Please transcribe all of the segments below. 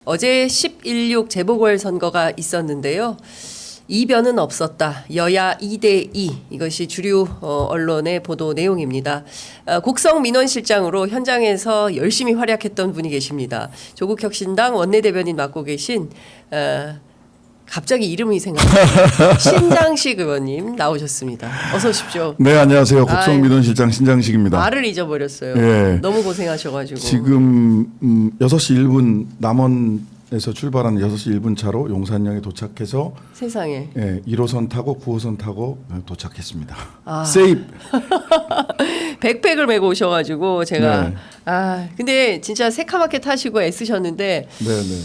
어제 10.16 재보궐선거가 있었는데요. 이변은 없었다. 여야 2대2 이것이 주류 언론의 보도 내용입니다. 곡성 민원실장으로 현장에서 열심히 활약했던 분이 계십니다. 조국혁신당 원내대변인 맡고 계신 갑자기 이름이 생각나요. 신장식 의원님 나오셨습니다. 어서 오십시오. 네, 안녕하세요. 곡성 민원실장 신장식입니다. 말을 잊어버렸어요. 예. 너무 고생하셔가지고. 지금 6시 1분 남원에서 출발하는 6시 1분 차로 용산역에 도착해서 세상에. 예, 1호선 타고 9호선 타고 도착했습니다. 아. 세입. 백팩을 메고 오셔가지고 제가 네. 근데 진짜 새카맣게 타시고 애쓰셨는데 네, 네.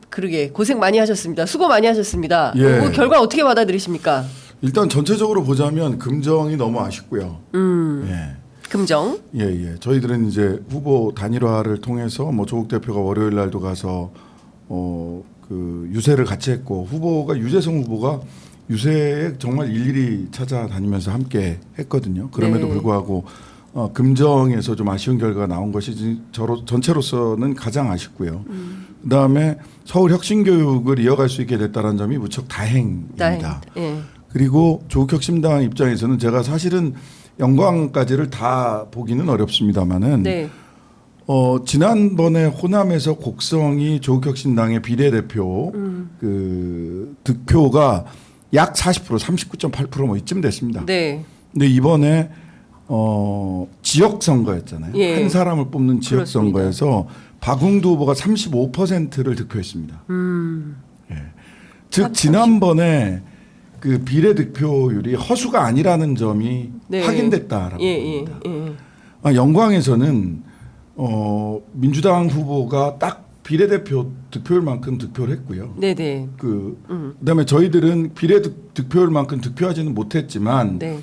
그러게 고생 많이 하셨습니다. 수고 많이 하셨습니다. 예. 그 결과 어떻게 받아들이십니까? 일단 전체적으로 보자면 금정이 너무 아쉽고요. 예. 금정. 예, 예. 저희들은 이제 후보 단일화를 통해서 뭐 조국 대표가 월요일 날도 가서 그 유세를 같이 했고 후보가 유재성 후보가 유세에 정말 일일이 찾아다니면서 함께 했거든요. 그럼에도 네. 불구하고 금정에서 좀 아쉬운 결과가 나온 것이 전체로서는 가장 아쉽고요. 그다음에 서울 혁신교육을 이어갈 수 있게 됐다는 점이 무척 다행입니다. 예. 그리고 조국혁신당 입장에서는 제가 사실은 영광까지를 다 보기는 어렵습니다만은 네. 지난번에 호남에서 곡성이 조국혁신당의 비례대표 그 득표가 약 40% 39.8% 이쯤 됐습니다. 네. 근데 이번에 지역 선거였잖아요. 예. 한 사람을 뽑는 지역 그렇습니다. 선거에서 박웅두 후보가 35%를 득표했습니다. 예. 즉 지난번에 그 비례 득표율이 허수가 아니라는 점이 네. 확인됐다라고 예, 봅니다. 예. 영광에서는 민주당 후보가 딱 비례대표 득표율만큼 득표를 했고요. 네네. 그다음에 저희들은 비례 득표율만큼 득표하지는 못했지만 네.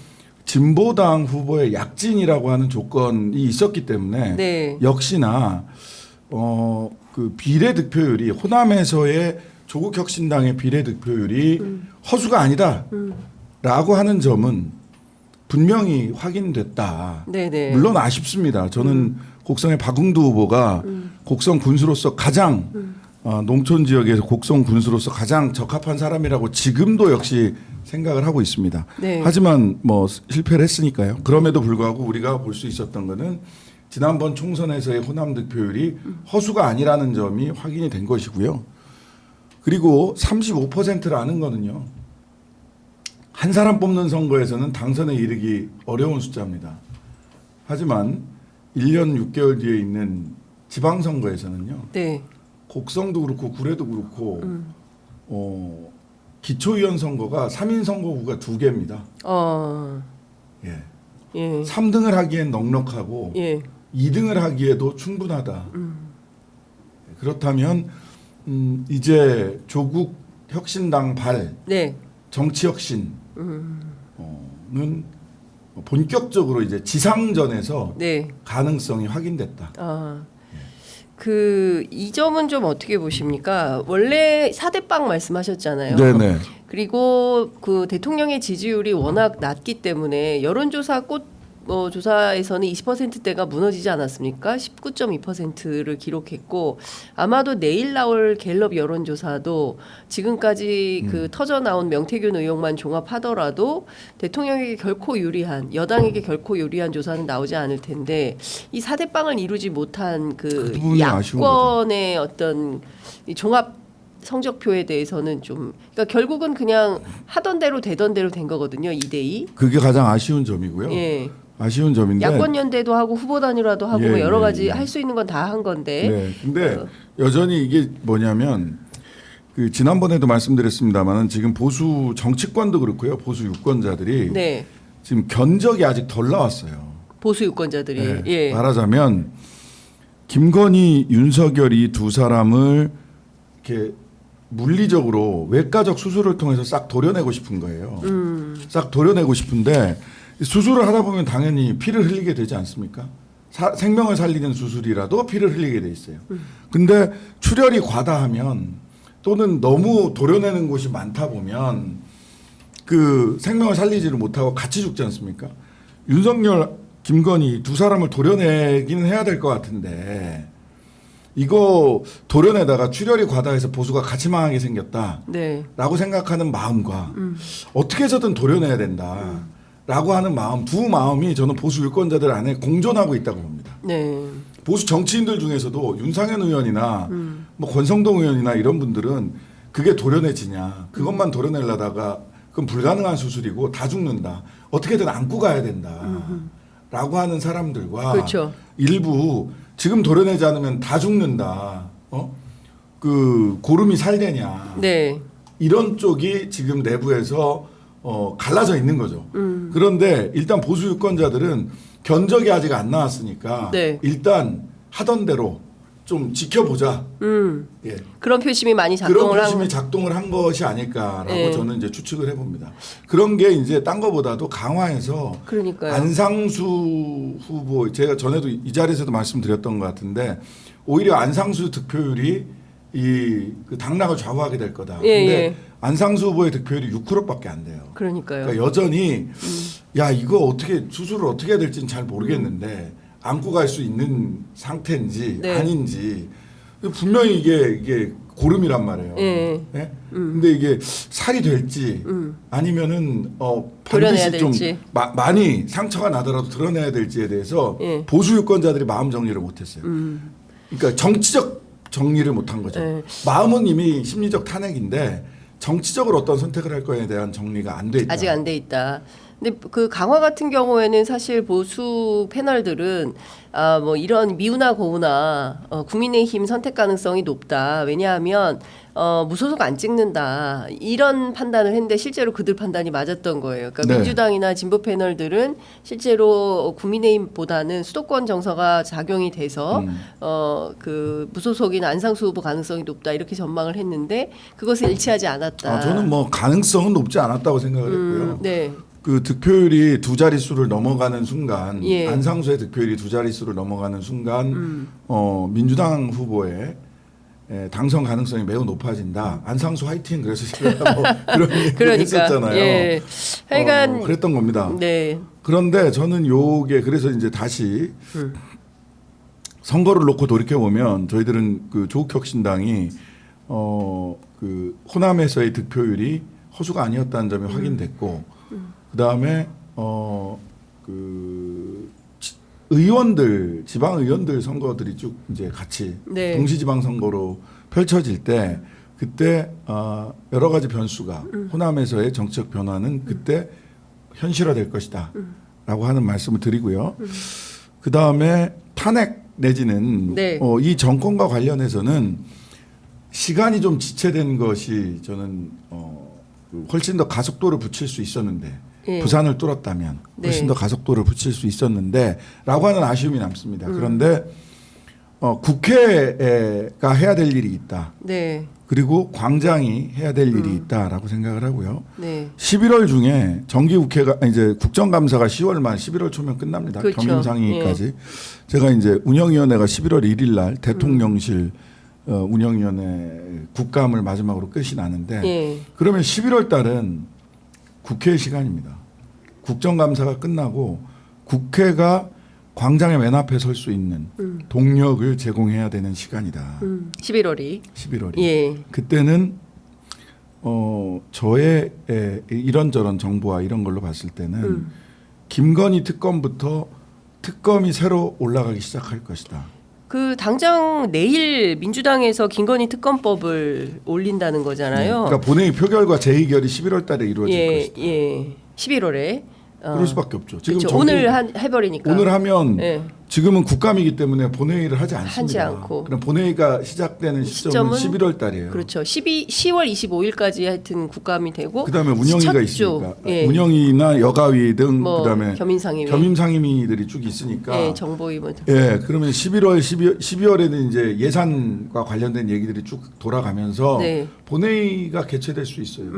진보당 후보의 약진이라고 하는 조건이 있었기 때문에 네. 역시나 그 비례 득표율이 호남에서의 조국혁신당의 비례 득표율이 허수가 아니다라고 하는 점은 분명히 확인됐다. 네네. 물론 아쉽습니다. 저는 곡성의 박웅두 후보가 곡성 군수로서 가장 농촌 지역에서 곡성 군수로서 가장 적합한 사람이라고 지금도 역시 생각을 하고 있습니다. 네. 하지만 뭐 실패를 했으니까요. 그럼에도 불구하고 우리가 볼 수 있었던 것은 지난번 총선에서의 호남 득표율이 허수가 아니라는 점이 확인이 된 것이고요. 그리고 35%라는 거는요. 한 사람 뽑는 선거에서는 당선에 이르기 어려운 숫자입니다. 하지만 1년 6개월 뒤에 있는 지방선거에서는요. 네. 곡성도 그렇고 구례도 그렇고 기초의원 선거가 3인 선거구가 2개입니다. 예. 예. 3등을 하기엔 넉넉하고 예. 2등을 하기에도 충분하다. 그렇다면 이제 조국 혁신당 발 네. 정치 혁신은 본격적으로 이제 지상전에서 네. 가능성이 확인됐다. 이 점은 좀 어떻게 보십니까? 원래 4대빵 말씀하셨잖아요. 네네. 그리고 그 대통령의 지지율이 워낙 낮기 때문에 여론조사 조사에서는 20%대가 무너지지 않았습니까? 19.2%를 기록했고 아마도 내일 나올 갤럽 여론조사도 지금까지 그 터져 나온 명태균 의혹만 종합하더라도 대통령에게 결코 유리한 여당에게 결코 유리한 조사는 나오지 않을 텐데 이 4대빵을 이루지 못한 그 부분이 아쉬운 야권의 어떤 이 종합 성적표에 대해서는 좀 그러니까 결국은 그냥 하던 대로 되던 대로 된 거거든요. 2대2. 그게 가장 아쉬운 점이고요. 예. 아쉬운 점인데. 야권 연대도 하고 후보 단일화도 하고 뭐 예, 여러 예, 가지 예. 할 수 있는 건 다 한 건데. 네. 근데 여전히 이게 뭐냐면 그 지난번에도 말씀드렸습니다만은 지금 보수 정치권도 그렇고요. 보수 유권자들이 네. 지금 견적이 아직 덜 나왔어요. 보수 유권자들이. 네. 예. 말하자면 김건희, 윤석열이 두 사람을 이렇게 물리적으로 외과적 수술을 통해서 싹 도려내고 싶은 거예요. 싹 도려내고 싶은데 수술을 하다 보면 당연히 피를 흘리게 되지 않습니까? 생명을 살리는 수술이라도 피를 흘리게 돼 있어요. 근데 출혈이 과다하면 또는 너무 도려내는 곳이 많다 보면 그 생명을 살리지를 못하고 같이 죽지 않습니까? 윤석열, 김건희 두 사람을 도려내기는 해야 될 것 같은데 이거 도련에다가 출혈이 과다해서 보수가 같이 망하게 생겼다라고 네. 생각하는 마음과 어떻게 해서든 도려내야 된다라고 하는 마음, 두 마음이 저는 보수 유권자들 안에 공존하고 있다고 봅니다. 네. 보수 정치인들 중에서도 윤상현 의원이나 뭐 권성동 의원이나 이런 분들은 그게 도려내지냐, 그것만 도려내려다가 그건 불가능한 수술이고 다 죽는다, 어떻게든 안고 가야 된다라고 하는 사람들과 그렇죠. 일부 지금 도려내지 않으면 다 죽는다, 그 고름이 살되냐, 네. 이런 쪽이 지금 내부에서 갈라져 있는 거죠. 그런데 일단 보수 유권자들은 견적이 아직 안 나왔으니까 네. 일단 하던 대로 좀 지켜보자. 예. 그런 표심이 많이 그런 작동을 표심이 작동을 한 것이 아닐까라고 예. 저는 이제 추측을 해봅니다. 그런 게 이제 딴 거보다도 강화해서 그러니까요. 안상수 후보, 제가 전에도 이 자리에서도 말씀드렸던 것 같은데 오히려 안상수 득표율이 그 당락을 좌우하게 될 거다. 예, 근데 예. 안상수 후보의 득표율이 6%밖에 안 돼요. 그러니까요. 그러니까 여전히 야 이거 어떻게 수술을 어떻게 해야 될지는 잘 모르겠는데 안고 갈 수 있는 상태인지 네. 아닌지 분명히 이게 고름이란 말이에요. 예. 예? 근데 이게 살이 될지 아니면은 드러내야 반드시 좀 될지. 많이 상처가 나더라도 드러내야 될지에 대해서 예. 보수 유권자들이 마음 정리를 못했어요. 그러니까 정치적 정리를 못한 거죠. 예. 마음은 이미 심리적 탄핵인데 정치적으로 어떤 선택을 할 거에 대한 정리가 안 돼 있다. 아직 안 돼 있다. 근데 그 강화 같은 경우에는 사실 보수 패널들은 뭐 이런 미우나 고우나 국민의힘 선택 가능성이 높다. 왜냐하면 무소속 안 찍는다. 이런 판단을 했는데 실제로 그들 판단이 맞았던 거예요. 그러니까 네. 민주당이나 진보 패널들은 실제로 국민의힘보다는 수도권 정서가 작용이 돼서 그 무소속이나 안상수 후보 가능성이 높다. 이렇게 전망을 했는데 그것을 일치하지 않았다. 저는 뭐 가능성은 높지 않았다고 생각을 했고요. 네. 그 득표율이 두 자릿수를 넘어가는 순간 예. 안상수의 득표율이 두 자릿수를 넘어가는 순간 민주당 후보의 당선 가능성이 매우 높아진다. 안상수 화이팅. 그래서 제가 뭐 그런 얘기를 그러니까 했었잖아요. 예. 하여간 그랬던 겁니다. 네. 그런데 저는 요게 그래서 이제 다시 선거를 놓고 돌이켜 보면 저희들은 그 조국혁신당이 그 호남에서의 득표율이 허수가 아니었다는 점이 확인됐고 그다음에 그 의원들 지방 의원들 선거들이 쭉 이제 같이 네. 동시지방 선거로 펼쳐질 때 그때 여러 가지 변수가 호남에서의 정책 변화는 그때 현실화될 것이다라고 하는 말씀을 드리고요. 그다음에 탄핵 내지는 네. 이 정권과 관련해서는 시간이 좀 지체된 것이 저는 훨씬 더 가속도를 붙일 수 있었는데 예. 부산을 뚫었다면 훨씬 네. 더 가속도를 붙일 수 있었는데라고 하는 아쉬움이 남습니다. 그런데 국회가 해야 될 일이 있다. 네. 그리고 광장이 해야 될 일이 있다라고 생각을 하고요. 네. 11월 중에 정기국회가 이제 국정감사가 10월 말 11월 초면 끝납니다. 그렇죠. 겸임상임위까지. 제가 이제 운영위원회가 11월 1일 날 대통령실 운영위원회 국감을 마지막으로 끝이 나는데 예. 그러면 11월 달은 국회 시간입니다. 국정감사가 끝나고 국회가 광장의 맨 앞에 설 수 있는 동력을 제공해야 되는 시간이다. 11월이. 11월이. 예. 그때는 저의 이런저런 정보와 이런 걸로 봤을 때는 김건희 특검부터 특검이 새로 올라가기 시작할 것이다. 그 당장 내일 민주당에서 김건희 특검법을 올린다는 거잖아요. 그러니까 본회의 표결과 재의결이 11월 달에 이루어질 예, 것이다. 예. 11월에. 그럴 수밖에 없죠. 지금 그렇죠. 정부- 오늘 해버리니까. 오늘 하면 예. 지금은 국감이기 때문에 본회의를 하지 않습니다. 하지 않고. 그럼 본회의가 시작되는 시점은 11월 달이에요. 그렇죠. 10월 25일까지 하여튼 국감이 되고 그다음에 운영위가 첫 주, 있으니까 예. 운영위나 여가위 등 뭐 그다음에 겸임상임위. 겸임상임위들이 쭉 있으니까 예, 정보위원. 예, 그러면 12월에는 이제 예산과 관련된 얘기들이 쭉 돌아가면서 네. 본회의가 개최될 수 있어요.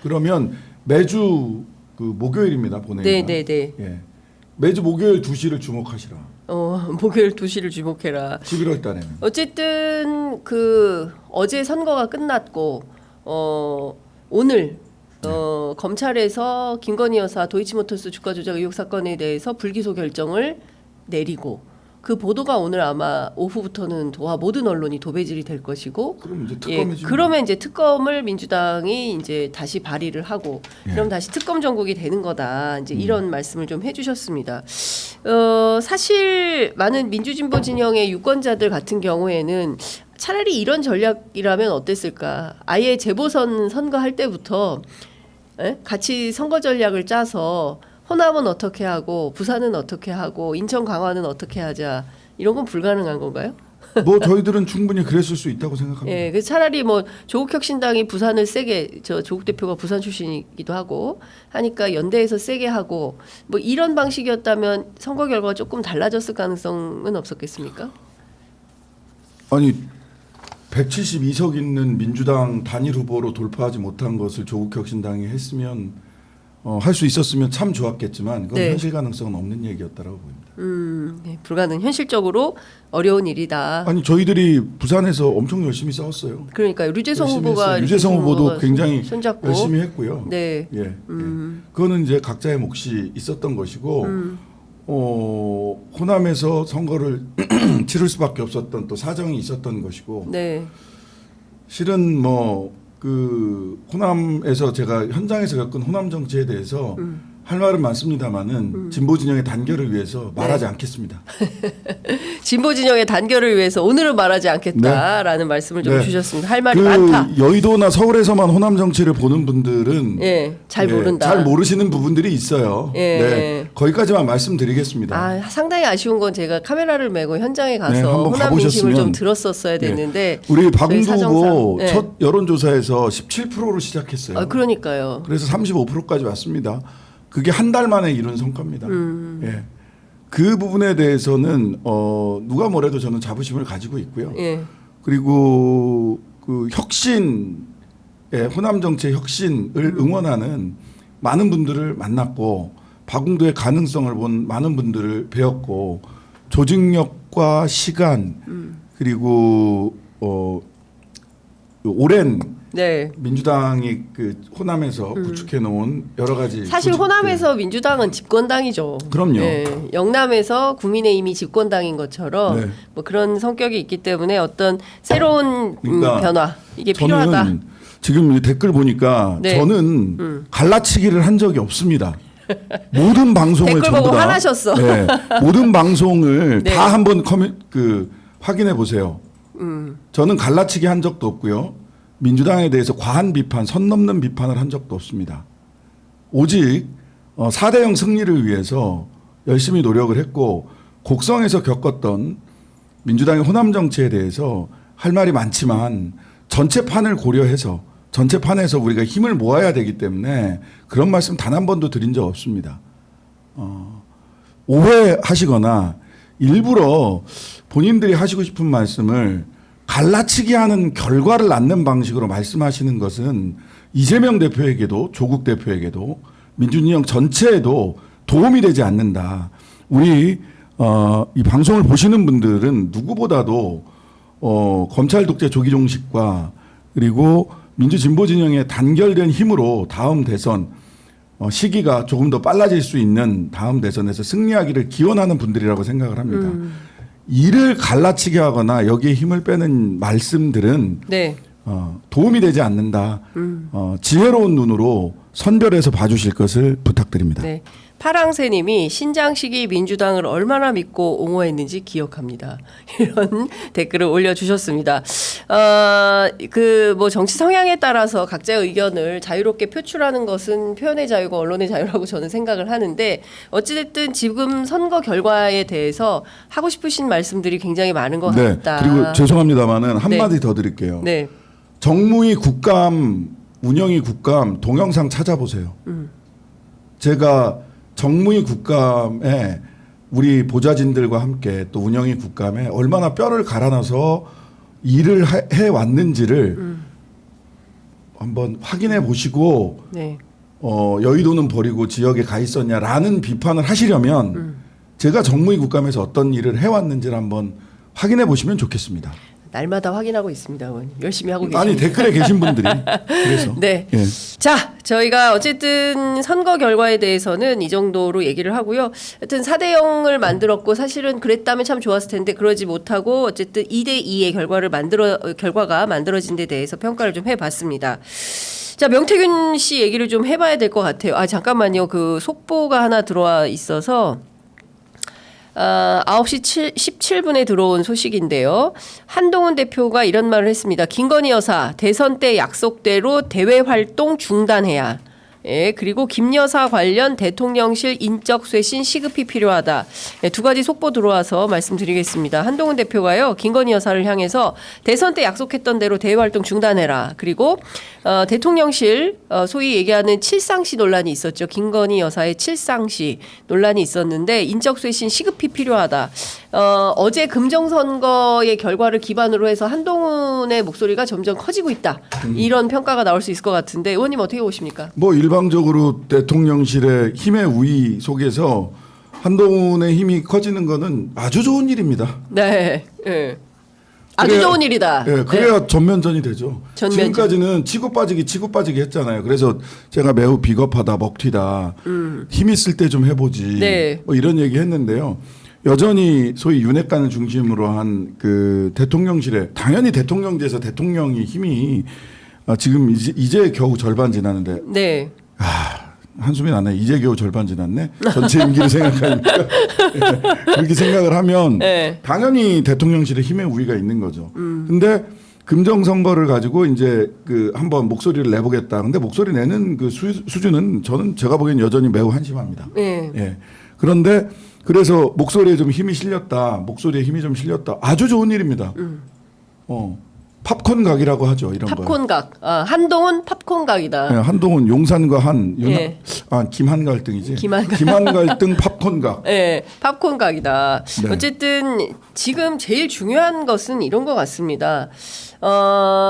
그러면 매주 그 목요일입니다, 본회의가. 네, 네, 네. 예. 매주 목요일 2시를 주목하시라. 목요일 2시를 주목해라. 11월 달에는. 어쨌든 그 어제 선거가 끝났고 오늘 검찰에서 김건희 여사 도이치모터스 주가 조작 의혹 사건에 대해서 불기소 결정을 내리고 그 보도가 오늘 아마 오후부터는 모든 언론이 도배질이 될 것이고, 그럼 이제 예, 특검이지. 그러면 이제 특검을 민주당이 이제 다시 발의를 하고, 예. 그럼 다시 특검 전국이 되는 거다. 이제 이런 말씀을 좀 해주셨습니다. 사실 많은 민주진보 진영의 유권자들 같은 경우에는 차라리 이런 전략이라면 어땠을까? 아예 재보선 선거할 때부터 같이 선거 전략을 짜서 호남은 어떻게 하고 부산은 어떻게 하고 인천 강화는 어떻게 하자 이런 건 불가능한 건가요? 뭐 저희들은 충분히 그랬을 수 있다고 생각합니다. 예, 그 차라리 뭐 조국혁신당이 부산을 세게 조국 대표가 부산 출신이기도 하고 하니까 연대에서 세게 하고 뭐 이런 방식이었다면 선거 결과가 조금 달라졌을 가능성은 없었겠습니까? 아니 172석 있는 민주당 단일 후보로 돌파하지 못한 것을 조국혁신당이 했으면 할 수 있었으면 참 좋았겠지만 그건 네. 현실 가능성은 없는 얘기였다라고 보입니다. 네, 불가능 현실적으로 어려운 일이다. 아니 저희들이 부산에서 엄청 열심히 싸웠어요. 그러니까 류재성 열심히 후보가 했어요. 류재성 후보도 굉장히 손잡고 열심히 했고요. 네. 예, 그거는 이제 각자의 몫이 있었던 것이고 호남에서 선거를 치를 수밖에 없었던 또 사정이 있었던 것이고 네. 실은 뭐 그 호남에서 제가 현장에서 겪은 호남 정치에 대해서 할 말은 많습니다만은 진보 진영의 단결을 위해서 말하지 않겠습니다. 진보 진영의 단결을 위해서 오늘은 말하지 않겠다라는 말씀을 좀 네. 주셨습니다. 할 말이 그 많다. 여의도나 서울에서만 호남 정치를 보는 분들은 예, 잘 모른다. 잘 모르시는 부분들이 있어요. 예. 네, 거기까지만 말씀드리겠습니다. 아, 상당히 아쉬운 건 제가 카메라를 메고 현장에 가서 네, 한번 호남 민심을 가보셨으면- 좀 들었었어야 됐는데 우리 저희 박웅도 후보 사정상- 네. 첫 여론조사에서 17%로 시작했어요. 아, 그러니까요. 그래서 35%까지 왔습니다. 그게 한 달 만에 이룬 성과입니다. 예. 그 부분에 대해서는 누가 뭐래도 저는 자부심을 가지고 있고요. 예. 그리고 그 혁신, 호남 정치의 혁신을 응원하는 많은 분들을 만났고 박웅도의 가능성을 본 많은 분들을 배웠고 조직력과 시간 그리고 오랜 네. 민주당이 그 호남에서 구축해 놓은 여러 가지 사실 조직들. 호남에서 민주당은 집권당이죠. 그럼요. 네. 영남에서 국민의힘이 집권당인 것처럼 네. 뭐 그런 성격이 있기 때문에 어떤 새로운 그러니까 변화 이게 저는 필요하다. 지금 이 댓글 보니까 네. 저는 갈라치기를 한 적이 없습니다. 모든 방송을 댓글 전부 보고 다 화나셨어. 네, 모든 방송을 네. 다 한번 확인해 보세요. 저는 갈라치기 한 적도 없고요. 민주당에 대해서 과한 비판, 선 넘는 비판을 한 적도 없습니다. 오직 4대0 승리를 위해서 열심히 노력을 했고 곡성에서 겪었던 민주당의 호남 정치에 대해서 할 말이 많지만 전체 판을 고려해서 전체 판에서 우리가 힘을 모아야 되기 때문에 그런 말씀 단 한 번도 드린 적 없습니다. 오해하시거나 일부러 본인들이 하시고 싶은 말씀을 갈라치기 하는 결과를 낳는 방식으로 말씀하시는 것은 이재명 대표에게도 조국 대표에게도 민주진영 전체에도 도움이 되지 않는다. 우리 이 방송을 보시는 분들은 누구보다도 검찰 독재 조기 종식과 그리고 민주진보 진영의 단결된 힘으로 다음 대선 시기가 조금 더 빨라질 수 있는 다음 대선에서 승리하기를 기원하는 분들이라고 생각을 합니다. 이를 갈라치게 하거나 여기에 힘을 빼는 말씀들은 네. 도움이 되지 않는다. 지혜로운 눈으로 선별해서 봐주실 것을 부탁드립니다. 네. 파랑새님이 신장식이 민주당을 얼마나 믿고 옹호했는지 기억합니다. 이런 댓글을 올려주셨습니다. 그 뭐 정치 성향에 따라서 각자의 의견을 자유롭게 표출하는 것은 표현의 자유고 언론의 자유라고 저는 생각을 하는데 어찌됐든 지금 선거 결과에 대해서 하고 싶으신 말씀들이 굉장히 많은 것 네. 같다. 그리고 죄송합니다만은 한마디 더 드릴게요. 네. 정무위 국감, 운영위 국감 동영상 찾아보세요. 제가 정무위 국감에 우리 보좌진들과 함께 또 운영위 국감에 얼마나 뼈를 갈아넣어서 일을 해왔는지를 한번 확인해 보시고 네. 여의도는 버리고 지역에 가 있었냐라는 비판을 하시려면 제가 정무위 국감에서 어떤 일을 해왔는지를 한번 확인해 보시면 좋겠습니다. 날마다 확인하고 있습니다, 의원님. 열심히 하고 계십니다. 아니 댓글에 계신 분들이 그래서 네. 예. 자, 저희가 어쨌든 선거 결과에 대해서는 이 정도로 얘기를 하고요. 하여튼 4대 0을 만들었고 사실은 그랬다면 참 좋았을 텐데 그러지 못하고 어쨌든 2대 2의 결과가 만들어진 데 대해서 평가를 좀 해봤습니다. 자, 명태균 씨 얘기를 좀 해봐야 될 것 같아요. 아, 잠깐만요. 그 속보가 하나 들어와 있어서 9시 17분에 들어온 소식인데요. 한동훈 대표가 이런 말을 했습니다. 김건희 여사 대선 때 약속대로 대외 활동 중단해야. 예, 그리고 김 여사 관련 대통령실 인적 쇄신 시급히 필요하다. 예, 두 가지 속보 들어와서 말씀드리겠습니다. 한동훈 대표가요, 김건희 여사를 향해서 대선 때 약속했던 대로 대외 활동 중단해라. 그리고 대통령실 소위 얘기하는 칠상시 논란이 있었죠. 김건희 여사의 칠상시 논란이 있었는데 인적 쇄신 시급히 필요하다. 어제 금정선거의 결과를 기반으로 해서 한동훈의 목소리가 점점 커지고 있다. 이런 평가가 나올 수 있을 것 같은데 의원님 어떻게 보십니까? 뭐 일방적으로 대통령실의 힘의 우위 속에서 한동훈의 힘이 커지는 거는 아주 좋은 일입니다. 네. 예. 아주 좋은 일이다. 예, 그래야 전면전이 되죠. 전면전. 지금까지는 치고 빠지기 했잖아요. 그래서 제가 매우 비겁하다, 먹튀다, 힘 있을 때 좀 해보지. 네. 뭐 이런 얘기 했는데요. 여전히 소위 윤핵관을 중심으로 한 그 대통령실에 당연히 대통령제에서 대통령이 힘이 지금 이제 겨우 절반 지났는데 네. 한숨이 나네. 이제 겨우 절반 지났네. 전체 임기를 생각하니까 그렇게 생각을 하면 네. 당연히 대통령실에 힘의 우위가 있는 거죠. 근데 금정선거를 가지고 이제 그 한번 목소리를 내보겠다. 근데 목소리 내는 그 수준은 제가 보기엔 여전히 매우 한심합니다. 네. 예. 그런데 그래서 목소리에 좀 힘이 실렸다. 목소리에 힘이 좀 실렸다. 아주 좋은 일입니다. 팝콘 각이라고 하죠. 이런 거. 팝콘 각. 한동훈 팝콘 각이다. 네, 한동훈 용산과 예. 김한 갈등이지. 김한 갈등 팝콘 각. 네, 팝콘 각이다. 네. 어쨌든 지금 제일 중요한 것은 이런 것 같습니다.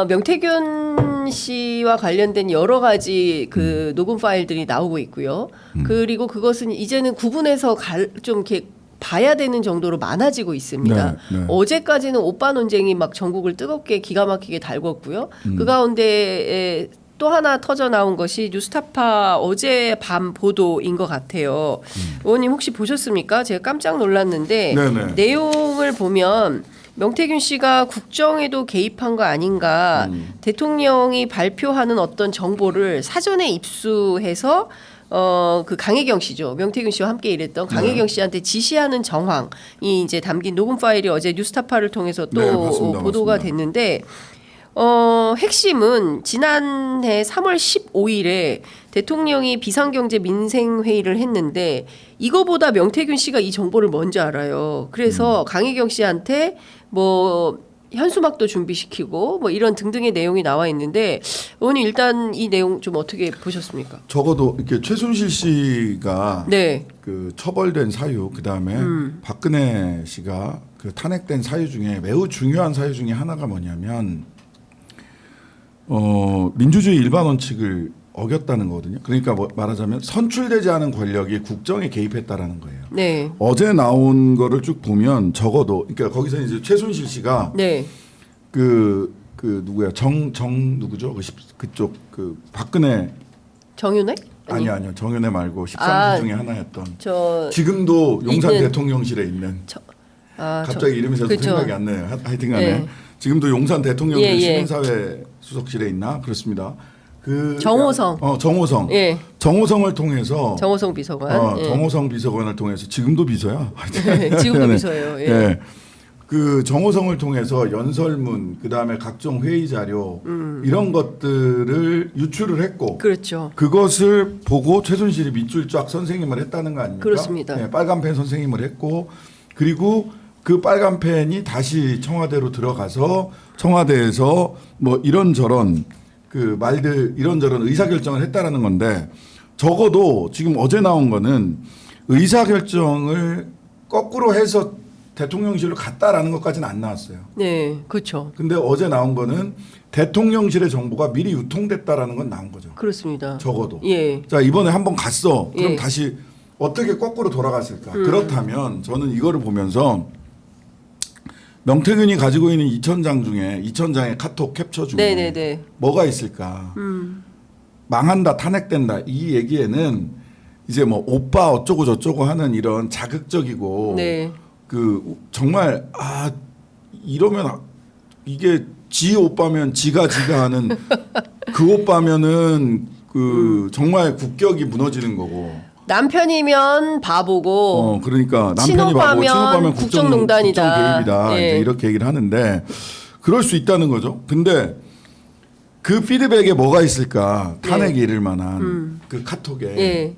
명태균 씨와 관련된 여러 가지 그 녹음 파일들이 나오고 있고요. 그리고 그것은 이제는 구분해서 좀 이렇게 봐야 되는 정도로 많아지고 있습니다. 네, 네. 어제까지는 오빠 논쟁이 막 전국을 뜨겁게 기가 막히게 달궜고요. 그 가운데 또 하나 터져 나온 것이 뉴스타파 어제 밤 보도인 것 같아요. 의원님 혹시 보셨습니까? 제가 깜짝 놀랐는데 네네. 내용을 보면 명태균 씨가 국정에도 개입한 거 아닌가, 대통령이 발표하는 어떤 정보를 사전에 입수해서 그 강혜경 씨죠. 명태균 씨와 함께 일했던 강혜경 씨한테 지시하는 정황이 이제 담긴 녹음 파일이 어제 뉴스타파를 통해서 또 네, 맞습니다. 보도가 맞습니다. 됐는데 핵심은 지난해 3월 15일에 대통령이 비상경제 민생회의를 했는데 이거보다 명태균 씨가 이 정보를 먼저 알아요. 그래서 강혜경 씨한테 뭐 현수막도 준비시키고 뭐 이런 등등의 내용이 나와 있는데 의원님 일단 이 내용 좀 어떻게 보셨습니까? 적어도 이렇게 최순실 씨가 네. 그 처벌된 사유, 그 다음에 박근혜 씨가 그 탄핵된 사유 중에 매우 중요한 사유 중에 하나가 뭐냐면 민주주의 일반 원칙을 어겼다는 거거든요. 그러니까 뭐 말하자면 선출되지 않은 권력이 국정에 개입했다라는 거예요. 네. 어제 나온 거를 쭉 보면 적어도 그러니까 거기서 이제 최순실 씨가 네. 그 누구야 누구죠? 그쪽 그 박근혜 정윤회? 아니요 정윤회 말고 13기 중에 하나였던 저 지금도 용산 있는- 대통령실에 있는 갑자기 이름이 자꾸 그렇죠. 생각이 안 나요. 하여튼간에 네. 지금도 용산 대통령실 예, 예. 시민사회 수석실에 있나 그렇습니다. 그 정호성. 정호성. 예. 정호성을 통해서 정호성 비서관. 예. 정호성 비서관을 통해서 지금도 비서야. 네, 지금도 네. 비서예요. 예. 예. 그 정호성을 통해서 연설문 그다음에 각종 회의 자료 이런 것들을 유출을 했고 그렇죠. 그것을 보고 최순실이 밑줄 쫙 선생님을 했다는 거 아닙니까? 그렇습니다. 네, 빨간펜 선생님을 했고 그리고 그 빨간펜이 다시 청와대로 들어가서 청와대에서 뭐 이런저런 그 말들 이런저런 의사결정을 했다라는 건데 적어도 지금 어제 나온 거는 의사결정을 거꾸로 해서 대통령실로 갔다라는 것까지는 안 나왔어요. 네, 그렇죠. 근데 어제 나온 거는 대통령실의 정보가 미리 유통됐다라는 건 나온 거죠. 그렇습니다. 적어도. 예. 자 이번에 한번 갔어. 그럼 예. 다시 어떻게 거꾸로 돌아갔을까? 그렇다면 저는 이거를 보면서 명태균이 가지고 있는 2,000장 중에 2,000장의 카톡 캡처 중에 네네네. 뭐가 있을까? 망한다, 탄핵된다 이 얘기에는 이제 뭐 오빠 어쩌고 저쩌고 하는 이런 자극적이고 네. 그 정말 이러면 이게 지 오빠면 지가 하는 그 오빠면은 그 정말 국격이 무너지는 거고. 남편이면 바보고 그러니까 남편이 바보, 친오빠면 국정농단이다. 국정개입이다. 예. 이제 이렇게 얘기를 하는데 그럴 수 있다는 거죠. 근데 그 피드백에 뭐가 있을까? 탄핵이 이를 만한 그 카톡에 예.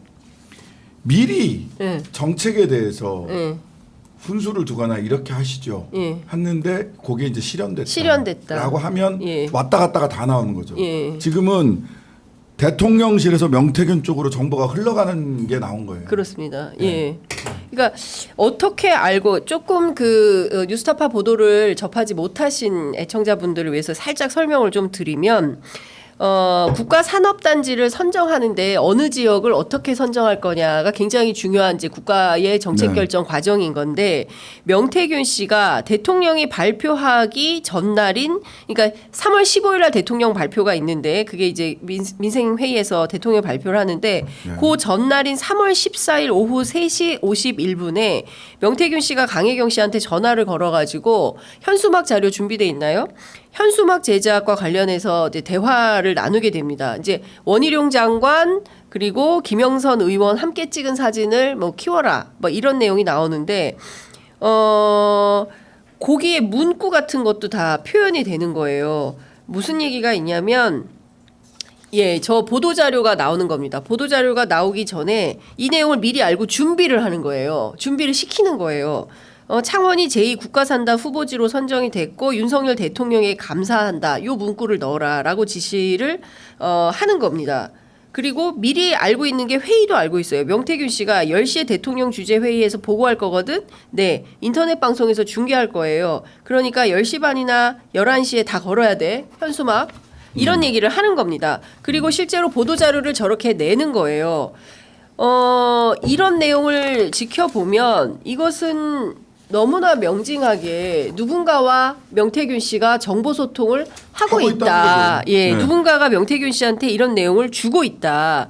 미리 예. 정책에 대해서 예. 훈수를 두거나 이렇게 하시죠. 예. 했는데 그게 이제 실현됐다. 실현됐다라고 하면 예. 왔다 갔다가 다 나오는 거죠. 예. 지금은 대통령실에서 명태균 쪽으로 정보가 흘러가는 게 나온 거예요. 그렇습니다. 네. 예. 그러니까 어떻게 알고 조금 그 뉴스타파 보도를 접하지 못하신 애청자분들을 위해서 살짝 설명을 좀 드리면 국가산업단지를 선정하는데 어느 지역을 어떻게 선정할 거냐가 굉장히 중요한 이제 국가의 정책 네. 결정 과정인 건데 명태균 씨가 대통령이 발표하기 전날인 그러니까 3월 15일 날 대통령 발표가 있는데 그게 이제 민생회의에서 대통령 발표를 하는데 그 전날인 3월 14일 오후 3시 51분에 명태균 씨가 강혜경 씨한테 전화를 걸어가지고 현수막 자료 준비돼 있나요? 현수막 제작과 관련해서 이제 대화를 나누게 됩니다. 이제 원희룡 장관 그리고 김영선 의원 함께 찍은 사진을 뭐 키워라 뭐 이런 내용이 나오는데 거기에 문구 같은 것도 다 표현이 되는 거예요. 무슨 얘기가 있냐면 예, 저 보도 자료가 나오는 겁니다. 보도 자료가 나오기 전에 이 내용을 미리 알고 준비를 하는 거예요. 준비를 시키는 거예요. 창원이 제2국가산단 후보지로 선정이 됐고 윤석열 대통령에 감사한다. 요 문구를 넣어라라고 지시를 하는 겁니다. 그리고 미리 알고 있는 게 회의도 알고 있어요. 명태균 씨가 10시에 대통령 주재 회의에서 보고할 거거든. 네. 인터넷 방송에서 중계할 거예요. 그러니까 10시 반이나 11시에 다 걸어야 돼. 현수막. 이런 얘기를 하는 겁니다. 그리고 실제로 보도 자료를 저렇게 내는 거예요. 이런 내용을 지켜보면 이것은 너무나 명징하게 누군가와 명태균 씨가 정보 소통을 하고 있다. 예, 네. 누군가가 명태균 씨한테 이런 내용을 주고 있다.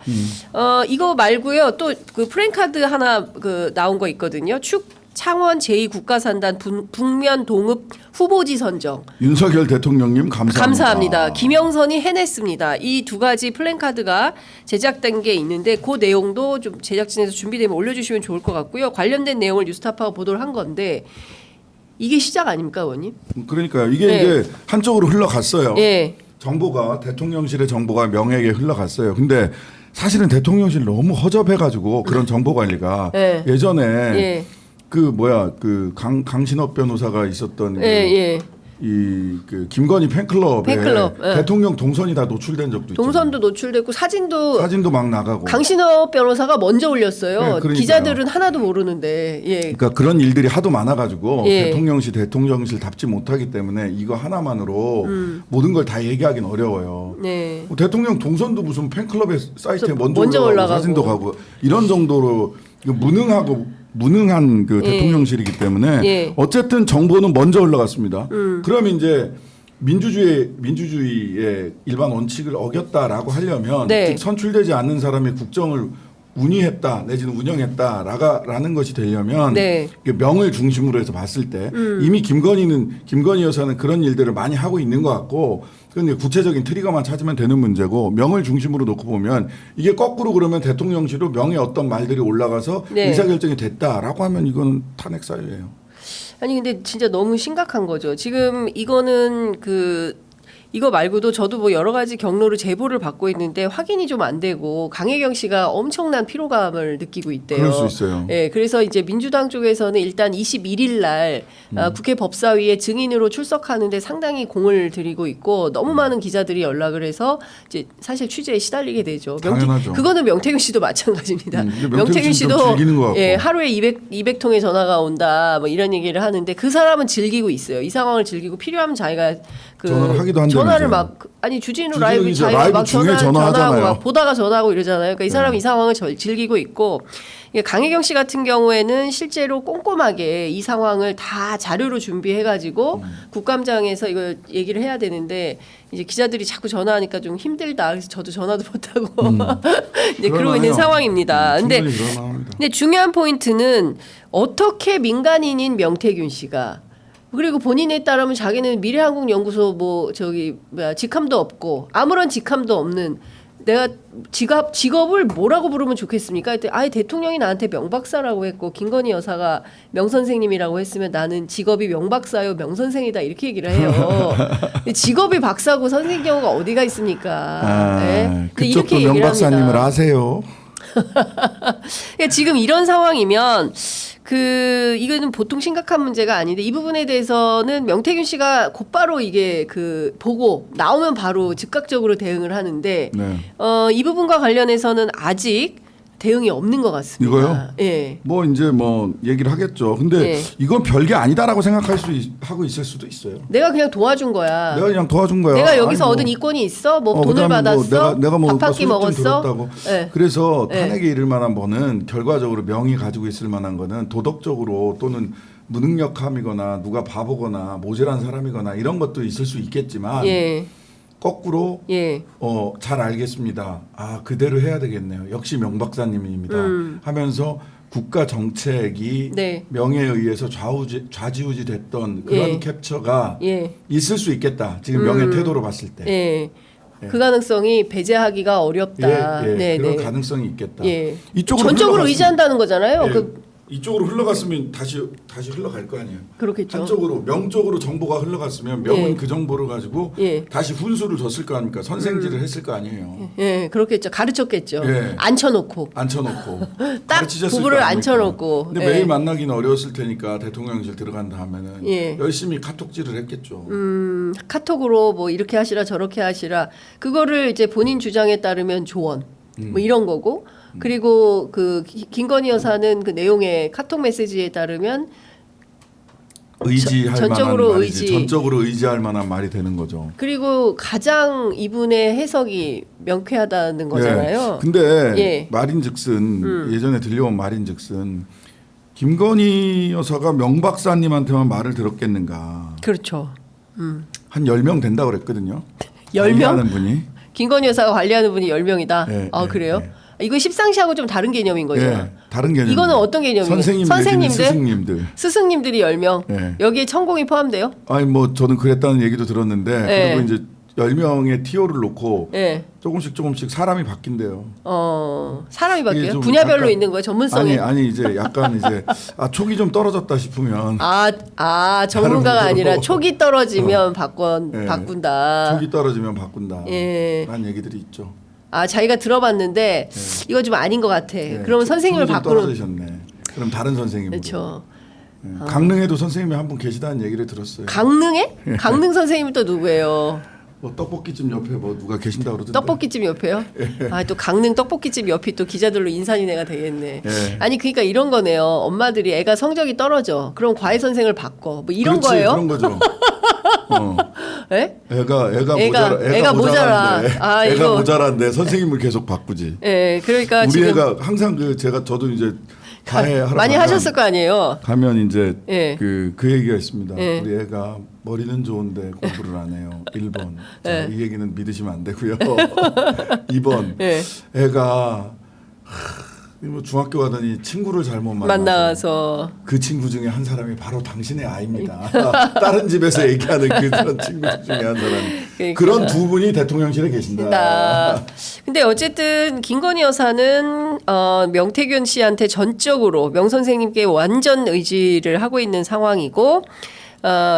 이거 말고요. 또 그 프랭카드 하나 그 나온 거 있거든요. 창원 제2국가산단 북면 동읍 후보지 선정. 윤석열 대통령님 감사합니다. 김영선이 해냈습니다. 이 두 가지 플랜카드가 제작된 게 있는데 그 내용도 좀 제작진에서 준비되면 올려주시면 좋을 것 같고요. 관련된 내용을 뉴스타파가 보도를 한 건데 이게 시작 아닙니까, 의원님? 그러니까요. 이게 네. 이제 한쪽으로 흘러갔어요. 예. 정보가 대통령실의 정보가 명예에게 흘러갔어요. 근데 사실은 대통령실 너무 허접해가지고 그런 정보 관리가 네. 예전에 예. 그 강신업 변호사가 있었던 예. 그 김건희 팬클럽에 예. 대통령 동선이 다 노출된 적도 동선도 노출됐고 사진도 막 나가고 강신업 변호사가 먼저 올렸어요. 네, 그러니까요. 기자들은 하나도 모르는데. 예. 그러니까 그런 일들이 하도 많아가지고 예. 대통령실 답지 못하기 때문에 이거 하나만으로 모든 걸 다 얘기하기는 어려워요. 네. 대통령 동선도 무슨 팬클럽의 사이트에 먼저 올라가고 사진도 가고 이런 정도로 무능한 그 예. 대통령실이기 때문에 예. 어쨌든 정보는 먼저 올라갔습니다. 그러면 이제 민주주의의 일반 원칙을 어겼다라고 하려면 네. 즉 선출되지 않는 사람이 국정을 운의했다 내지는 운영했다라는 것이 되려면 네. 명을 중심으로 해서 봤을 때 이미 김건희 여사는 그런 일들을 많이 하고 있는 것 같고 그런데 구체적인 트리거만 찾으면 되는 문제고 명을 중심으로 놓고 보면 이게 거꾸로 그러면 대통령실로 명의 어떤 말들이 올라가서 네. 의사결정이 됐다라고 하면 이거는 탄핵 사유예요. 아니 근데 진짜 너무 심각한 거죠. 지금 이거는 이거 말고도 저도 뭐 여러 가지 경로로 제보를 받고 있는데 확인이 좀 안 되고 강혜경 씨가 엄청난 피로감을 느끼고 있대요. 그럴 수 있어요. 예, 그래서 이제 민주당 쪽에서는 일단 21일 날 국회 법사위에 증인으로 출석하는데 상당히 공을 들이고 있고 너무 많은 기자들이 연락을 해서 이제 사실 취재에 시달리게 되죠. 당연하죠. 그거는 명태균 씨도 마찬가지입니다. 명태균 씨도 즐기는 것 같고. 예, 하루에 200통의 전화가 온다 뭐 이런 얘기를 하는데 그 사람은 즐기고 있어요. 이 상황을 즐기고 필요하면 자기가 전화를 하기도 한대요. 전화를 막 아니 주진우 라이브 주진우 자기가 라이브 막 중에 전화하고 전화하잖아요. 막 보다가 전화하고 이러잖아요. 그러니까 이 사람이 이 상황을 즐기고 있고 이게 강혜경 씨 같은 경우에는 실제로 꼼꼼하게 이 상황을 다 자료로 준비해가지고 국감장에서 이걸 얘기를 해야 되는데 이제 기자들이 자꾸 전화하니까 좀 힘들다. 그래서 저도 전화도 못하고 이제 그러고 있는 그럴만해요. 상황입니다. 근데 충분히 그럴만합니다. 근데 중요한 포인트는 어떻게 민간인인 명태균 씨가 그리고 본인에 따르면 자기는 미래한국연구소 뭐 저기 뭐야 직함도 없고 아무런 직함도 없는 내가 직업을 뭐라고 부르면 좋겠습니까? 그때 아예 대통령이 나한테 명박사라고 했고 김건희 여사가 명선생님이라고 했으면 나는 직업이 명박사요 명선생이다 이렇게 얘기를 해요. 근데 직업이 박사고 선생님 경우가 어디가 있습니까? 네? 근데 그쪽도 얘기를 명박사님을 합니다. 아세요? 그러니까 지금 이런 상황이면 이거는 보통 심각한 문제가 아닌데 이 부분에 대해서는 명태균 씨가 곧바로 이게 보고 나오면 바로 즉각적으로 대응을 하는데 네. 이 부분과 관련해서는 아직 대응이 없는 것 같습니다. 이거요? 예. 뭐 이제 뭐 얘기를 하겠죠. 근데 예. 이건 별게 아니다라고 생각할 하고 있을 수도 있어요. 내가 그냥 도와준 거야. 내가 그냥 도와준 거야. 내가 여기서 아니, 뭐, 얻은 이권이 있어? 뭐 돈을 그다음에 받았어? 내가 뭐 밥 한 끼 수익 좀 먹었어? 들었다고. 예. 그래서 예. 탄핵에 이를 만한 거는 결과적으로 명의 가지고 있을 만한 거는 도덕적으로 또는 무능력함이거나 누가 바보거나 모자란 사람이거나 이런 것도 있을 수 있겠지만 예. 거꾸로 예. 잘 알겠습니다. 아 그대로 해야 되겠네요. 역시 명박사님입니다. 하면서 국가 정책이 네. 명예에 의해서 좌지우지 됐던 그런 예. 캡처가 예. 있을 수 있겠다. 지금 명예 태도로 봤을 때. 예. 그 가능성이 배제하기가 어렵다. 네, 그런 네. 가능성이 있겠다. 예. 이쪽으로 전적으로 흘러갔으면- 의지한다는 거잖아요. 예, 이쪽으로 흘러갔으면 다시 흘러갈 거 아니에요. 그렇겠죠. 한쪽으로 명 쪽으로 정보가 흘러갔으면 명은 예. 그 정보를 가지고 예. 다시 훈수를 줬을 거 아닙니까? 선생질을 했을 거 아니에요. 예, 그렇겠죠. 가르쳤겠죠. 예. 앉혀놓고. 앉혀놓고 딱 가르치셨을 부부를 거 아닙니까? 앉혀놓고. 근데 예. 매일 만나기는 어려웠을 테니까 대통령실 들어간 다음에는 예. 열심히 카톡질을 했겠죠. 카톡으로 뭐 이렇게 하시라 저렇게 하시라 그거를 이제 본인 주장에 따르면 조언 뭐 이런 거고 그리고 김건희 여사는 그 내용의 카톡 메시지에 따르면 의지할 전적으로 만한 말이지. 의지. 전적으로 의지할 만한 말이 되는 거죠. 그리고 가장 이분의 해석이 명쾌하다는 거잖아요. 예. 근데 예. 말인즉슨 예전에 들려온 말인즉슨 김건희 여사가 명박사님한테만 말을 들었겠는가. 그렇죠. 한 10명 된다고 그랬거든요. 10명? 관리하는 분이. 김건희 여사가 관리하는 분이 10명이다. 예, 아 예, 그래요? 예. 이거 십상시하고 좀 다른 개념인 거죠. 예. 다른 개념. 이거는 어떤 개념이에요? 선생님 선생님들? 내지는 스승님들. 스승님들이 10명. 예. 여기에 천공이 포함돼요? 아니 뭐 저는 그랬다는 얘기도 들었는데 예. 그리고 이제 10명의 티오를 놓고 예. 조금씩 사람이 바뀐대요. 사람이 이게 바뀌어요? 좀 분야별로 약간- 있는 거예요? 전문성이? 아니 이제 약간 이제 촉이 좀 떨어졌다 싶으면 전문가가 다른 아니라 분으로. 촉이 떨어지면 예. 바꾼다. 촉이 떨어지면 바꾼다. 예. 라는 얘기들이 있죠. 자기가 들어봤는데 이거 좀 아닌 것 같아. 그러면 선생님을 촉이 좀 바꾸는. 떨어지셨네. 그럼 다른 선생님으로. 그렇죠. 예. 강릉에도 선생님이 한 분 계시다는 얘기를 들었어요. 강릉에? 강릉 선생님은 또 누구예요? 뭐 떡볶이집 옆에 뭐 누가 계신다 그러던데. 떡볶이집 옆에요? 또 강릉 떡볶이집 옆이 또 기자들로 인산인해가 되겠네. 예. 아니 그러니까 이런 거네요. 엄마들이 애가 성적이 떨어져. 그럼 과외 선생을 바꿔. 뭐 이런 그렇지, 거예요? 그런 거죠. 예? 애가 모자라. 모자란데. 아, 애가 이거. 모자란데 선생님을 계속 바꾸지. 예. 그러니까 우리 지금 애가 항상 저도 이제 과외 하러 많이 가면- 하셨을 거 아니에요. 가면 이제 예. 그 얘기가 있습니다. 예. 우리 애가 머리는 좋은데 공부를 안 해요. 1번. 예. 이 얘기는 믿으시면 안 되고요. 2번. 예. 애가 뭐 중학교 가더니 친구를 잘못 만나서 그 친구 중에 한 사람이 바로 당신의 아이입니다. 다른 집에서 얘기하는 그런 친구 중에 한 사람. 그러니까. 그런 두 분이 대통령실에 계신다. 근데 어쨌든 김건희 여사는 명태균 씨한테 전적으로 명 선생님께 완전 의지를 하고 있는 상황이고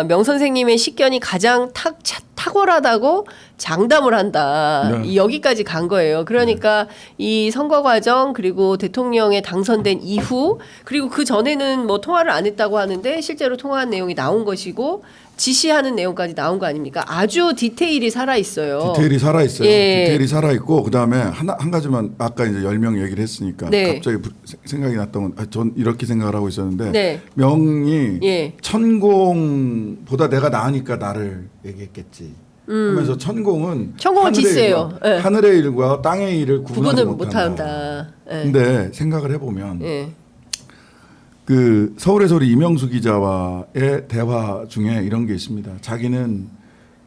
명 선생님의 식견이 가장 탁월하다고 장담을 한다. 네. 여기까지 간 거예요. 그러니까 이 선거 과정 그리고 대통령에 당선된 이후 그리고 그 전에는 뭐 통화를 안 했다고 하는데 실제로 통화한 내용이 나온 것이고 지시하는 내용까지 나온 거 아닙니까? 아주 디테일이 살아 있어요. 디테일이 살아 있어요. 예. 디테일이 살아 있고 그다음에 한 가지만 아까 이제 10명 얘기를 했으니까 네. 갑자기 생각이 났던 건 전 이렇게 생각을 하고 있었는데 네. 명이 예. 천공보다 내가 나으니까 나를 얘기했겠지. 하면서 천공은 디스예요. 예. 하늘의 일과 땅의 일을 구분하지 구분을 못한다. 못한다. 예. 근데 생각을 해보면 예. 그 서울의 소리 이명수 기자와의 대화 중에 이런 게 있습니다. 자기는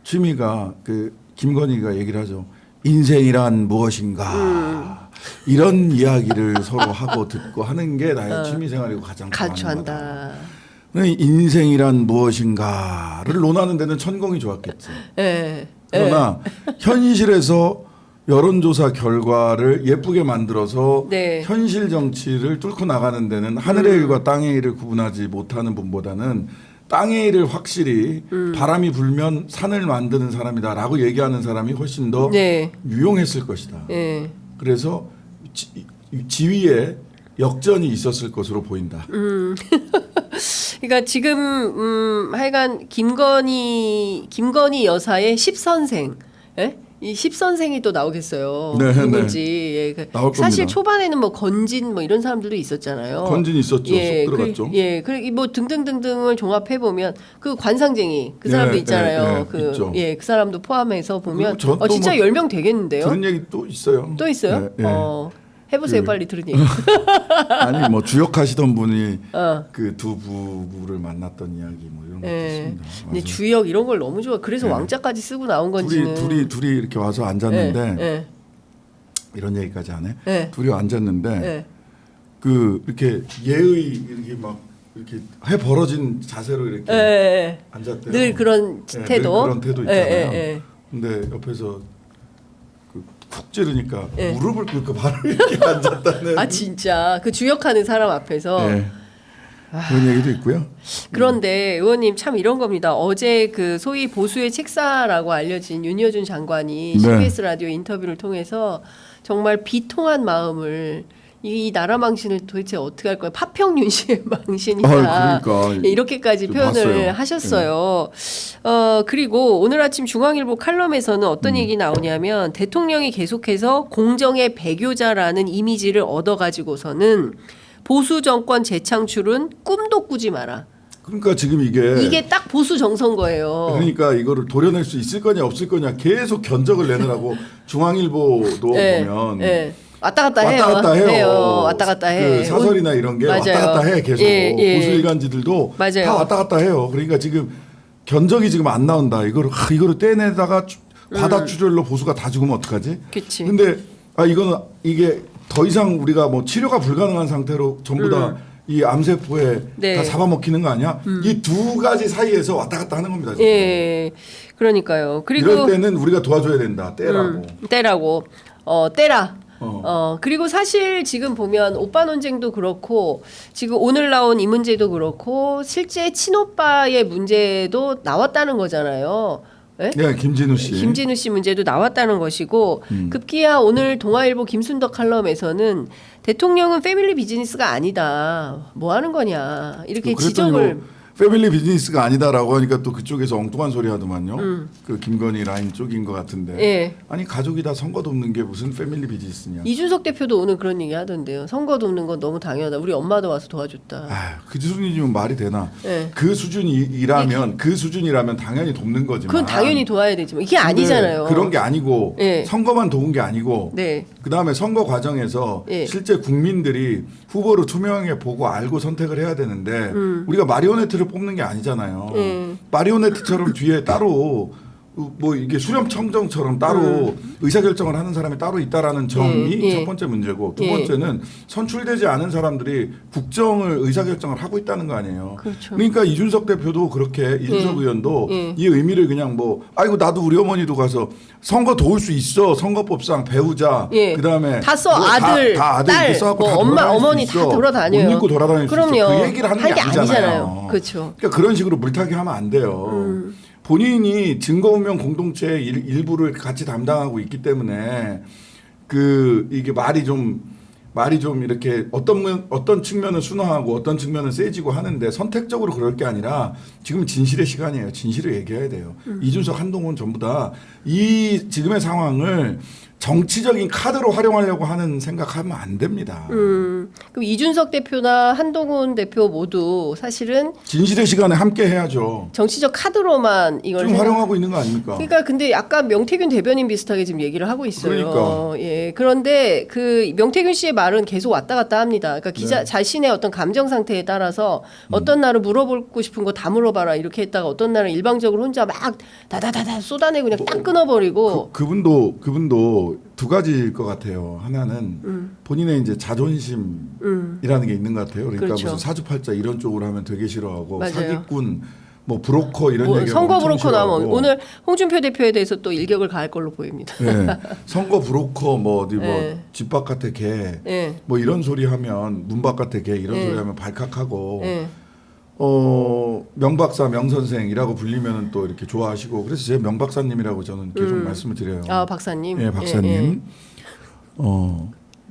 취미가 그 김건희가 얘기를 하죠. 인생이란 무엇인가 이런 이야기를 서로 하고 듣고 하는 게 나의 취미 생활이고 가장 좋아하는 거다. 가초한다. 인생이란 무엇인가를 논하는 데는 천공이 좋았겠지. 예. 그러나 현실에서 여론조사 결과를 예쁘게 만들어서 네. 현실 정치를 뚫고 나가는 데는 하늘의 일과 땅의 일을 구분하지 못하는 분보다는 땅의 일을 확실히 바람이 불면 산을 만드는 사람이다라고 얘기하는 사람이 훨씬 더 네. 유용했을 것이다. 예. 그래서 지위에 역전이 있었을 것으로 보인다. 그러니까 지금 하여간 김건희 여사의 10선생, 예? 이 10선생이 또 나오겠어요. 네, 누군지. 예. 그 나올 사실 겁니다. 초반에는 뭐 건진 뭐 이런 사람들도 있었잖아요. 건진 있었죠. 쏙 들어갔죠. 그리고 뭐 등등등등을 종합해 보면 그 관상쟁이 그 사람도 예, 있잖아요. 있죠. 그 사람도 포함해서 보면 그리고 전 진짜 또 10명 되겠는데요. 들은 얘기 또 있어요. 또 있어요? 예, 예. 해보세요. 그- 빨리 들은 얘기. 아니 뭐 주역하시던 분이 어. 그 두 부부를 만났던 이야기 뭐 이런 것도 예. 있습니다. 근데 와서 주역 이런 걸 너무 좋아. 그래서 네. 왕자까지 쓰고 나온 건지는. 둘이 이렇게 와서 앉았는데 예, 이런 얘기까지 안 해. 예. 둘이 앉았는데 예. 그 이렇게 예의 이렇게 막 이렇게 해 벌어진 자세로 이렇게 예, 예. 앉았대요. 늘 그런 예, 태도. 늘 그런 태도 있잖아요. 예. 근데 옆에서 쿡 찌르니까 예. 무릎을 꿇고 바로 이렇게 앉았다는. 아 진짜 그 주역하는 사람 앞에서. 예. 그런 얘기도 있고요. 그런데 의원님 참 이런 겁니다. 어제 그 소위 보수의 책사라고 알려진 윤여준 장관이 네. CBS 라디오 인터뷰를 통해서 정말 비통한 마음을 이 나라 망신을 도대체 어떻게 할 거야? 파평윤 씨의 망신이다. 그러니까 이렇게까지 좀 표현을 봤어요. 네. 하셨어요. 그리고 오늘 아침 중앙일보 칼럼에서는 어떤 얘기 나오냐면 대통령이 계속해서 공정의 배교자라는 이미지를 얻어가지고서는 보수 정권 재창출은 꿈도 꾸지 마라. 그러니까 지금 이게 딱 보수 정서인 거예요. 그러니까 이거를 도려낼 수 있을 거냐 없을 거냐 계속 견적을 내느라고 중앙일보도 예, 보면 예. 왔다 갔다 해요. 왔다 갔다 해요. 왔다 갔다 해. 그 사설이나 이런 게 맞아요. 왔다 갔다 해 계속. 예. 보수 일간지들도 맞아요. 다 왔다 갔다 해요. 그러니까 지금 견적이 지금 안 나온다. 이거를 떼내다가 과다 출혈로 보수가 다 죽으면 어떡하지? 그치. 근데 이게 더 이상 우리가 뭐 치료가 불가능한 상태로 전부 다 이 암세포에 네. 다 잡아먹히는 거 아니야? 이 두 가지 사이에서 왔다 갔다 하는 겁니다. 지금. 예. 그러니까요. 그리고 이럴 때는 우리가 도와줘야 된다. 떼라고. 떼라고. 떼라. 어. 그리고 사실 지금 보면 오빠 논쟁도 그렇고 지금 오늘 나온 이 문제도 그렇고 실제 친오빠의 문제도 나왔다는 거잖아요. 예? 네, 김진우 씨. 김진우 씨 문제도 나왔다는 것이고 급기야 오늘 동아일보 김순덕 칼럼에서는 대통령은 패밀리 비즈니스가 아니다. 뭐 하는 거냐. 이렇게 그랬더니 지적을 뭐 패밀리 비즈니스가 아니다라고 하니까 또 그쪽에서 엉뚱한 소리 하더만요. 그 김건희 라인 쪽인 것 같은데. 예. 아니 가족이 다 선거도 없는 게 무슨 패밀리 비즈니스냐. 이준석 대표도 오늘 그런 얘기 하던데요. 선거 돕는 건 너무 당연하다. 우리 엄마도 와서 도와줬다. 그 수준이면 말이 되나? 예. 그 수준이라면 당연히 돕는 거지만. 그건 당연히 도와야 되지만 이게 근데 아니잖아요. 그런 게 아니고 예. 선거만 도운 게 아니고 네. 그다음에 선거 과정에서 예. 실제 국민들이 후보를 투명하게 보고 알고 선택을 해야 되는데 우리가 마리오네트를 뽑는 게 아니잖아요. 마리오네트처럼 뒤에 따로 뭐 이게 수렴청정처럼 따로 의사결정을 하는 사람이 따로 있다라는 점이 예. 첫 번째 문제고 두 예. 번째는 선출되지 않은 사람들이 국정을 의사결정을 하고 있다는 거 아니에요. 그렇죠. 그러니까 이준석 대표도 그렇게 이준석 예. 의원도 예. 이 의미를 그냥 뭐 아이고 나도 우리 어머니도 가서 선거 도울 수 있어 선거법상 배우자 예. 그다음에 다 써. 뭐 아들, 다 아들 딸, 이렇게 써갖고 뭐 다 엄마, 돌아다닐 수 어머니 있어. 다 돌아다녀요. 옷 입고 돌아다닐 수 그럼요. 있어. 그 얘기를 하는 게 할 게 아니잖아요. 아니잖아요. 그렇죠. 그러니까 그런 식으로 물타기 하면 안 돼요. 본인이 증거운명 공동체의 일부를 같이 담당하고 있기 때문에 이게 말이 좀 이렇게 어떤 측면은 순화하고 어떤 측면은 세지고 하는데 선택적으로 그럴 게 아니라 지금 진실의 시간이에요. 진실을 얘기해야 돼요. 이준석, 한동훈 전부 다 이 지금의 상황을 정치적인 카드로 활용하려고 하는 생각하면 안 됩니다. 그럼 이준석 대표나 한동훈 대표 모두 사실은 진실의 시간에 함께 해야죠. 정치적 카드로만 이걸 지금 활용하고 있는 거 아닙니까? 그러니까 근데 약간 명태균 대변인 비슷하게 지금 얘기를 하고 있어요. 그러니까. 예. 그런데 그 명태균 씨의 말은 계속 왔다 갔다 합니다. 그러니까 기자 네. 자신의 어떤 감정 상태에 따라서 어떤 날은 물어보고 싶은 거 다 물어봐라 이렇게 했다가 어떤 날은 일방적으로 혼자 막 다다다다 쏟아내고 그냥 딱 끊어버리고 그분도 두 가지일 것 같아요. 하나는 본인의 이제 자존심이라는 게 있는 것 같아요. 그러니까 그렇죠. 무슨 사주팔자 이런 쪽으로 하면 되게 싫어하고 맞아요. 사기꾼, 뭐 브로커 이런 얘기 선거 브로커 나오면 오늘 홍준표 대표에 대해서 또 일격을 가할 걸로 보입니다. 네. 선거 브로커 뭐 어디 네. 뭐 집 바깥에 개, 예. 뭐 이런 소리 하면 문 바깥에 개 이런 네. 소리 하면 발칵하고 예. 명박사 명선생이라고 불리면은 또 이렇게 좋아하시고 그래서 제 명박사님이라고 저는 계속 말씀을 드려요. 아 박사님. 예, 박사님. 예, 예.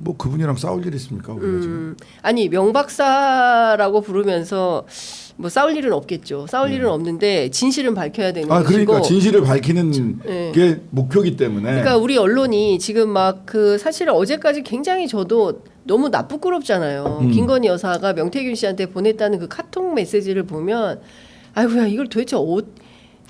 뭐 그분이랑 싸울 일 있습니까? 우리가 지금? 아니 명박사라고 부르면서 뭐 싸울 일은 없겠죠. 싸울 일은 없는데 진실은 밝혀야 되는 것이고. 그러니까 진실을 밝히는 예. 게 목표기 때문에. 그러니까 우리 언론이 지금 막 그 사실 어제까지 굉장히 저도 너무 나쁘끄럽잖아요. 김건희 여사가 명태균 씨한테 보냈다는 그 카톡 메시지를 보면 아이고야 이걸 도대체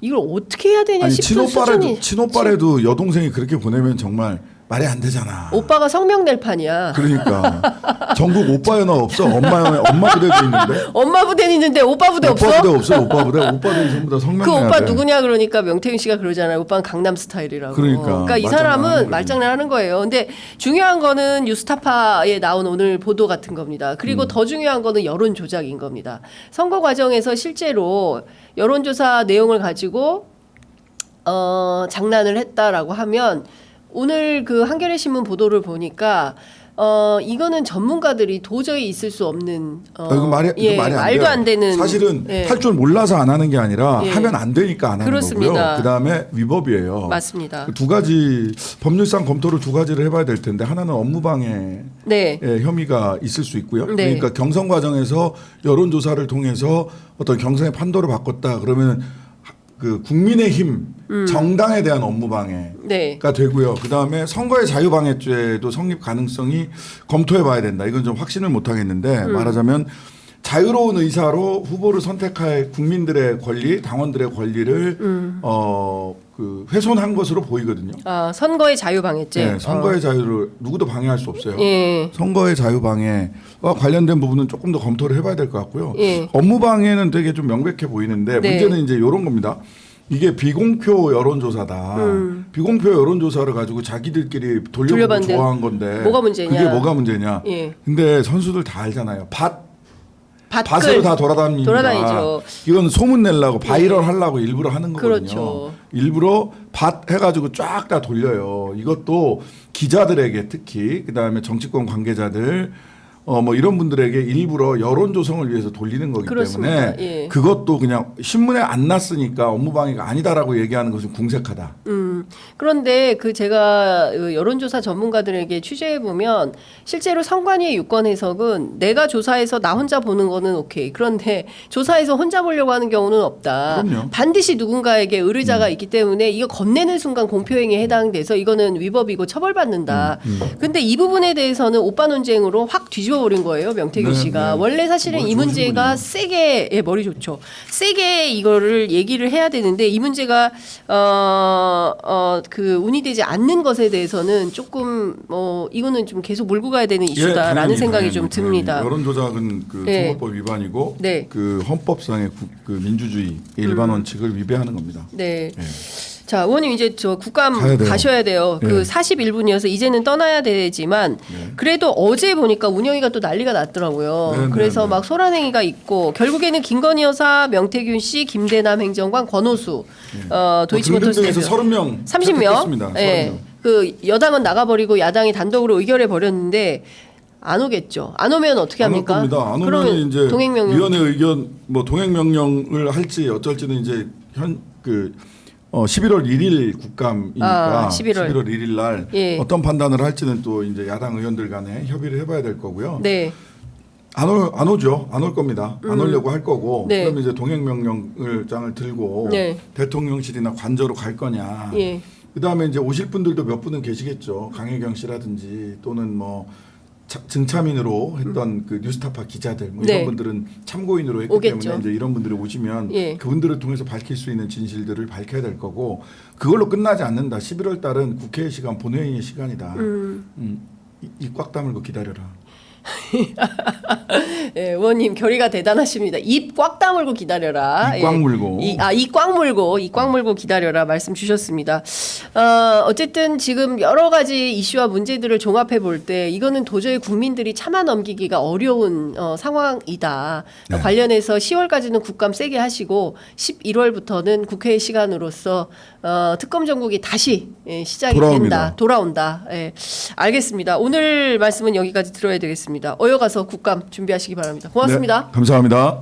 이걸 어떻게 해야 되냐 아니 싶은 수준이. 친오빠래도 여동생이 그렇게 보내면 정말 말이 안 되잖아. 오빠가 성명 낼 판이야. 그러니까 전국 오빠 연합 없어? 엄마 부대도 있는데. 엄마 부대는 있는데 오빠 부대 없어? 오빠 부대 없어. 오빠 부대. 오빠들이 전부 다 성명 그 내야 오빠 돼. 누구냐 그러니까 명태균 씨가 그러잖아요. 오빠는 강남 스타일이라고. 그러니까 이 말장난 하는 사람은 거지. 말장난 하는 거예요. 근데 중요한 거는 뉴스타파에 나온 오늘 보도 같은 겁니다. 그리고 더 중요한 거는 여론 조작인 겁니다. 선거 과정에서 실제로 여론조사 내용을 가지고 장난을 했다라고 하면 오늘 그 한겨레 신문 보도를 보니까 이거는 전문가들이 도저히 있을 수 없는 이거 말이 안 말도 돼요. 안 되는 사실은 예. 할 줄 몰라서 안 하는 게 아니라 예. 하면 안 되니까 안 하는 그렇습니다. 거고요. 그다음에 위법이에요. 맞습니다. 두 가지 법률상 검토를 두 가지를 해봐야 될 텐데 하나는 업무방해 네. 혐의가 있을 수 있고요. 네. 그러니까 경선 과정에서 여론조사를 통해서 어떤 경선의 판도를 바꿨다 그러면 그 국민의힘 정당에 대한 업무방해가 네. 되고요. 그다음에 선거의 자유방해죄도 성립 가능성이 검토해봐야 된다. 이건 좀 확신을 못하겠는데 말하자면 자유로운 의사로 후보를 선택할 국민들의 권리, 당원들의 권리를 그 훼손한 것으로 보이거든요. 아, 선거의 자유방해죄. 네, 선거의 자유를 누구도 방해할 수 없어요. 예. 선거의 자유방해와 관련된 부분은 조금 더 검토를 해봐야 될 것 같고요. 예. 업무방해는 되게 좀 명백해 보이는데 네. 문제는 이제 이런 겁니다. 이게 비공표 여론조사다. 비공표 여론조사를 가지고 자기들끼리 돌려보고 돌려봤는데 좋아한 건데 뭐가 문제냐. 그게 뭐가 문제냐. 예. 근데 선수들 다 알잖아요. 밭을 밭으로 다 돌아다닙니다. 돌아다니죠. 이건 소문 내려고 바이럴 하려고 일부러 하는 거거든요. 그렇죠. 일부러 밭 해가지고 쫙 다 돌려요. 이것도 기자들에게 특히 그다음에 정치권 관계자들 뭐 이런 분들에게 일부러 여론 조성을 위해서 돌리는 거기 그렇습니다. 때문에 예. 그것도 그냥 신문에 안 났으니까 업무방해가 아니다라고 얘기하는 것은 궁색하다. 그런데 그 제가 여론조사 전문가들에게 취재해 보면 실제로 선관위의 유권 해석은 내가 조사해서 나 혼자 보는 거는 오케이. 그런데 조사해서 혼자 보려고 하는 경우는 없다. 그럼요. 반드시 누군가에게 의뢰자가 있기 때문에 이거 건네는 순간 공표행위에 해당돼서 이거는 위법이고 처벌받는다. 근데 이 부분에 대해서는 오빠 논쟁으로 확 뒤집어 버린 거예요. 명태균 네, 씨가. 네. 원래 사실은 머리 이 좋으신 문제가 분이에요. 세게 머리 좋죠. 세게 이거를 얘기를 해야 되는데 이 문제가 그 운이되지 않는 것에 대해서는 조금 이거는 좀 계속 몰고 가야 되는 이슈다라는 당연히, 생각이 좀 당연히. 듭니다. 여론 조작은 그 네. 선거법 위반이고 네. 그 헌법상의 그 민주주의 일반 원칙을 위배하는 겁니다. 네. 네. 자, 의원님 이제 저 국감 가야 돼요. 가셔야 돼요. 네. 그 41분이어서 이제는 떠나야 되지만 네. 그래도 어제 보니까 운영위가 또 난리가 났더라고요. 네, 그래서 네, 네. 막 소란행위가 있고 결국에는 김건희 여사, 명태균 씨, 김대남 행정관, 권오수, 도이치모터스 대표 등등에서 30명 30명. 예. 그 여당은 나가버리고 야당이 단독으로 의결해 버렸는데 안 오겠죠. 안 오면 어떻게 안 올 합니까? 겁니다. 안 그러면 오면 이제 동행명령. 위원회 의견 뭐 동행명령을 할지 어쩔지는 이제 11월 1일 국감이니까 아, 11월 1일 날 예. 어떤 판단을 할지는 또 이제 야당 의원들 간에 협의를 해봐야 될 거고요. 네. 안 오죠. 안 올 겁니다. 안 오려고 할 거고. 네. 그러면 이제 동행명령장을 들고 네. 대통령실이나 관저로 갈 거냐. 예. 그다음에 이제 오실 분들도 몇 분은 계시겠죠. 강혜경 씨라든지 또는 뭐 증차민으로 했던 그 뉴스타파 기자들 뭐 이런 네. 분들은 참고인으로 했기 오겠죠. 때문에 이제 이런 분들이 오시면 예. 그분들을 통해서 밝힐 수 있는 진실들을 밝혀야 될 거고 그걸로 끝나지 않는다. 11월 달은 국회의 시간, 본회의의 시간이다. 입 꽉 다물고 기다려라. 예, 의원님 결의가 대단하십니다. 입 꽉 다물고 기다려라. 입 꽉 물고. 입 꽉 물고 기다려라 말씀 주셨습니다. 어쨌든 지금 여러 가지 이슈와 문제들을 종합해 볼 때 이거는 도저히 국민들이 참아 넘기기가 어려운 상황이다. 네. 관련해서 10월까지는 국감 세게 하시고 11월부터는 국회의 시간으로서 특검 정국이 다시 시작이 돌아옵니다. 돌아온다. 예, 알겠습니다. 오늘 말씀은 여기까지 들어야 되겠습니다. 어여가서 국감 준비하시기 바랍니다. 고맙습니다. 네, 감사합니다.